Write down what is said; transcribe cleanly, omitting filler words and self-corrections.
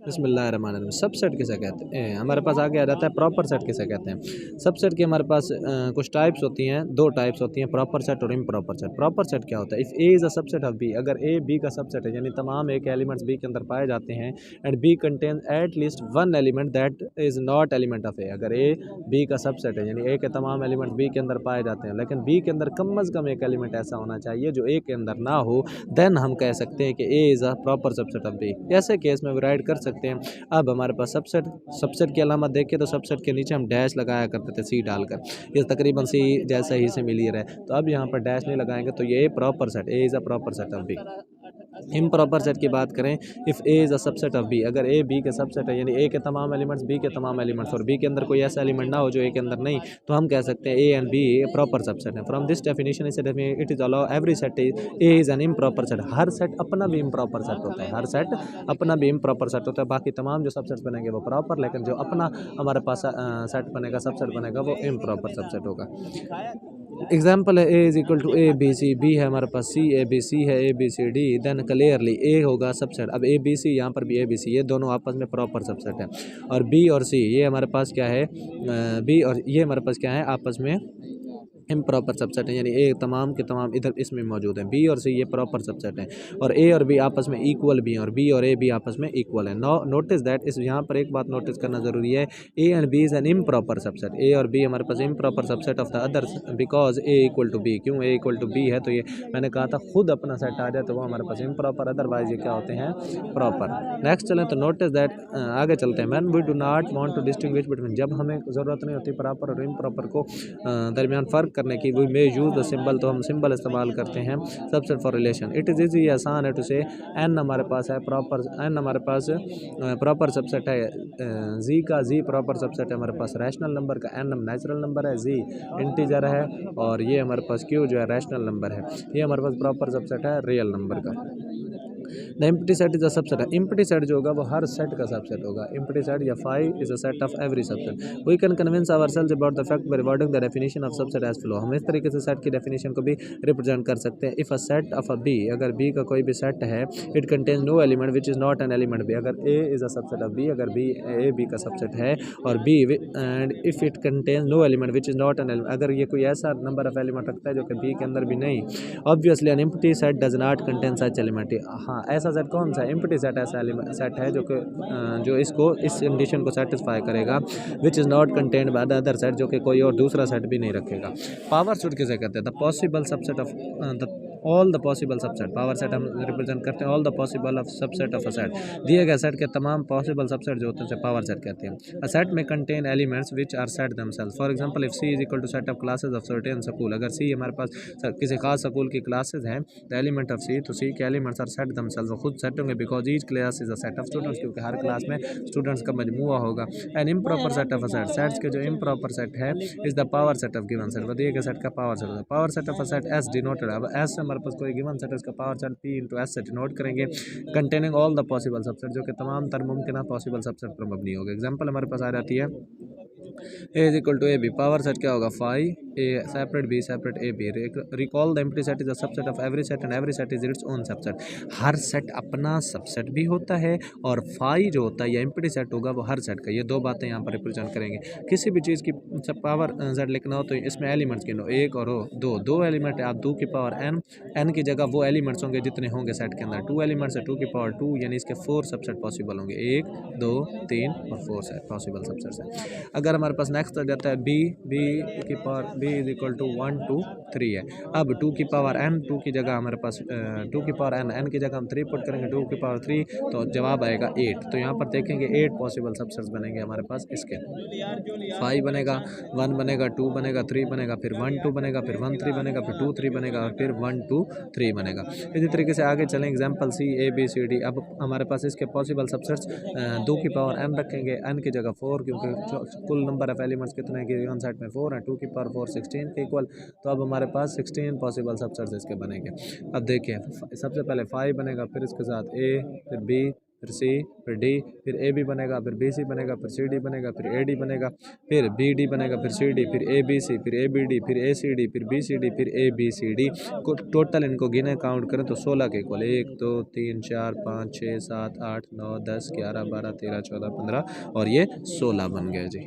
बिस्मिल्लाहिर्रहमानिर्रहीम। सबसेट किसे कहते हैं? हमारे पास आगे आ जाता है प्रॉपर सेट किसे कहते हैं। सबसेट की हमारे पास कुछ टाइप्स होती हैं, दो टाइप्स होती हैं, प्रॉपर सेट और इम्प्रॉपर सेट। प्रॉपर सेट क्या होता है? If A is a subset of B, अगर ए बी का सबसेट है यानी तमाम ए के एलिमेंट्स बी के अंदर पाए जाते हैं, and B contain at least one element that is not element of A. अगर ए बी का सबसेट है यानी ए के तमाम एलिमेंट्स बी के अंदर पाए जाते हैं, लेकिन बी के अंदर कम अज़ कम एक एलिमेंट ऐसा होना चाहिए जो ए के अंदर ना हो, देन हम कह सकते हैं कि A is a proper subset of B. ऐसे केस में राइट कर सकते हैं। अब हमारे पास सबसेट सबसेट की अलामत देखिए तो सबसेट के नीचे हम डैश लगाया करते थे सी डालकर, ये तकरीबन सी जैसा ही सिमिलर है। तो अब यहाँ पर डैश नहीं लगाएंगे तो ये proper set, A is a proper set of B. Improper set की बात करें, if A is a subset of B, अगर ए बी के सबसेट है यानी ए के तमाम एलिमेंट्स बी के तमाम एलिमेंट्स और बी के अंदर कोई ऐसा एलिमेंट ना हो जो ए के अंदर नहीं, तो हम कह सकते हैं A and B proper subset है। From this definition it is allow every set is a is an improper set. हर सेट अपना भी इम्प्रॉपर सेट होता है, हर सेट अपना भी इम्प्रॉपर सेट होता है। बाकी तमाम जो सबसेट्स बनेंगे वो प्रॉपर, लेकिन जो अपना हमारे पास सेट बनेगा, सबसेट बनेगा, वो इम्प्रॉपर सबसेट होगा। एग्जाम्पल है A is equal to A B C, B है हमारे पास सी ए बी, सी है A B C D, then clearly A होगा सबसेट। अब ए बी सी, यहाँ पर भी ए बी सी, ये दोनों आपस में प्रॉपर सबसेट है। और बी और सी ये हमारे पास क्या है, बी और ये हमारे पास क्या है, आपस में इम्प्रॉपर सबसेट है, यानी ए तमाम के तमाम इधर इसमें मौजूद हैं। बी और सी ये प्रॉपर सबसेट हैं, और ए और बी आपस में इक्वल भी हैं, और बी और ए भी आपस में इक्वल है। नो नोटिस दैट, इस यहाँ पर एक बात नोटिस करना ज़रूरी है, A and B is an improper subset. A और बी हमारे पास improper subset of the others because A equal to B. क्यों ए इक्वल टू बी है? तो ये मैंने कहा था खुद अपना सेट आ जाए तो वो हमारे पास इम्प्रॉपर, अदरवाइज ये क्या होते हैं, प्रॉपर। नेक्स्ट चलें तो नोटिस दैट, आगे चलते हैं। Man we do not want to distinguish between, जब हमें ज़रूरत नहीं होती प्रॉपर और इम्प्रॉपर को दरमियान फ़र्क करने की, we may use the symbol, तो हम सिंबल इस्तेमाल करते हैं subset for relation. It is easy, आसान है टू से एन हमारे पास है प्रॉपर, एन हमारे पास प्रॉपर सबसेट है। जी का जी प्रॉपर सबसेट है हमारे पास, रैशनल नंबर का एन नेचुरल नंबर है, जी इंटीजर है, और ये हमारे पास क्यू जो है रैशनल नंबर है। ये हमारे पास प्रॉपर सबसेट है रियल नंबर का। The empty set is a subset है। एम्प्टी सेट जो होगा वो हर सेट का सबसेट होगा। एम्प्टी सेट या five is a set of every subset. We can convince ourselves about the fact by reverting the definition of subset as flow. हम इस तरीके से सेट की डेफिनेशन को भी रिप्रेजेंट कर सकते हैं। If a set of a B, अगर बी का कोई भी सेट है, it contains no element which is not an element B. अगर A is a subset of B, अगर बी ए बी का सबसेट है, और B and if it contains no element which is not an element, अगर ये कोई ऐसा नंबर ऑफ एलिमेंट रखता है जो कि बी के अंदर भी नहीं, obviously an empty set does not contain such element. हाँ, ऐसा सेट कौन सा है? एम्प्टी सेट ऐसा सेट है जो कि जो इसको इस कंडीशन को सेटिस्फाई करेगा, which is not contained by the other set, जो कि कोई और दूसरा सेट भी नहीं रखेगा। पावर सेट किसे कहते हैं? The possible subset of the all the possible subset. Power set हम रिप्रेजेंट करते हैं all the possible of subset of a set. दिए गए सेट के तमाम पॉसिबल सबसेट जो होते हैं उसे पावर सेट कहते हैं। अ सेट में contain elements which are set themselves. For example if C is equal to set of classes of certain school, अगर सी हमारे पास किसी खास स्कूल की क्लासेस हैं, द एलिमेंट ऑफ सी, तो सी के एलिमेंट्स आर सेट दमसेल्व्स, वो खुद सेट होंगे, because each class is a set of students, क्योंकि हर क्लास में स्टूडेंट्स का मजमूआ होगा। An improper set of a set, sets के जो इम्प्रॉपर सेट है is the power set of given set. दिए गए सेट का पावर सेट होता है। Power set of a set S denoted, अब एस से हमारे पास कोई गिवन सेट है, उसका power set P into S से डिनोट करेंगे, containing all the possible subset, जो कि तमाम तर मुमकिन पॉसिबल सबसेट पर मबनी होगा। एग्जाम्पल हमारे पास आ जाती है A is equal to A B, power set क्या होगा, five A separate B separate A B. Recall the empty set is a subset of every set and every set is its own subset. हर set अपना subset भी होता है, और five जो होता है या एम्प्टी सेट होगा वो हर सेट का। ये दो बातें यहाँ पर रिप्रेजेंट करेंगे। किसी भी चीज़ की पावर सेट लिखना हो तो इसमें एलिमेंट्स गिनो, एक और दो, दो एलिमेंट है, आप दो की पावर एन, एन की जगह वो एलिमेंट्स होंगे जितने होंगे सेट के अंदर। टू एलिमेंट्स है, टू की पावर टू, यानी इसके फोर सबसेट पॉसिबल होंगे, एक दो तीन और फोर सेट पॉसिबल सबसेट्स हैं। अगर हमारे पास नेक्स्ट आ जाता है बी, बी की power B is equal to 1 2 3 है। अब टू की पावर एन, टू की जगह हमारे पास टू की पावर एन, एन की जगह हम 3 पुट करेंगे, टू की पावर 3, तो जवाब आएगा 8। तो यहाँ पर देखेंगे 8 पॉसिबल सबसेट्स बनेंगे हमारे पास इसके। 5 बनेगा, 1 बनेगा, 2 बनेगा, 3 बनेगा, फिर 1 2 बनेगा, फिर 1 3 बनेगा, फिर 2 3 बनेगा, और फिर 1 2 3 बनेगा। इसी तरीके से आगे चलें। Example C A B C D, अब हमारे पास इसके पॉसिबल सबसेट्स 2 की पावर एन रखेंगे, एन की जगह 4, क्योंकि कुल नंबर ऑफ एलिमेंट्स कितने हैं, गिवन सेट में 4 है, 2 की पावर 4 16 के इक्वल। तो अब हमारे पास 16 पॉसिबल सबसेट्स इसके बनेंगे। अब देखिए सबसे पहले 5 बनेगा, फिर इसके साथ ए, फिर बी, फिर सी, फिर डी, फिर ए बी बनेगा, फिर बी सी बनेगा, फिर सी डी बनेगा, फिर ए डी बनेगा, फिर बी डी बनेगा, फिर सी डी, फिर ए बी सी, फिर ए बी डी, फिर ए सी डी, फिर बी सी डी, फिर ए बी सी डी को टोटल इनको गिने काउंट करें तो 16 के इक्वल 1 2 3 4 5 6 7 8 9 10 11 12 13 14 15 और ये 16 बन गया जी।